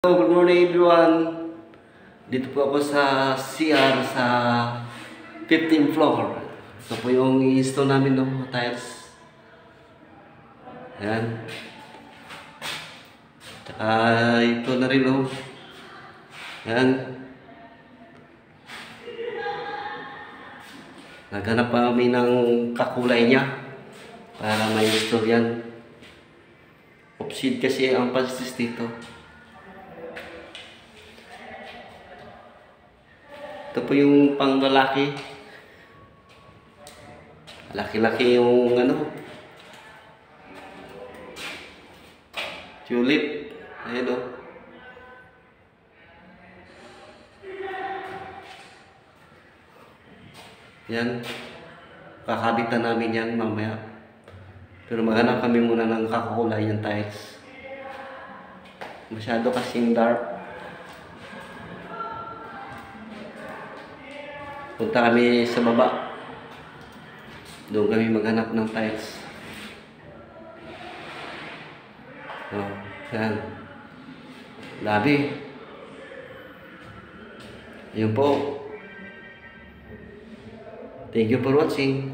Good morning everyone. Dito po ako sa CR sa 15th floor. Ito po yung i-install namin ng tiles. Ayan. Tsaka ito na rin o. Ayan. Naghanap pa kami ng kakulay niya para ma-install yan. Opsid kasi ang pastis dito. Ito po yung pang lalaki. Laki-laki yung tulip. Ayan o. Yan. Kakabitan namin yan mamaya. Pero maghanap kami muna ng kakulay ng tiles. Masyado kasing dark. Punta kami sa baba. Doon kami maghanap ng tiles. Oh, yan. Labi. Yun po. Thank you for watching.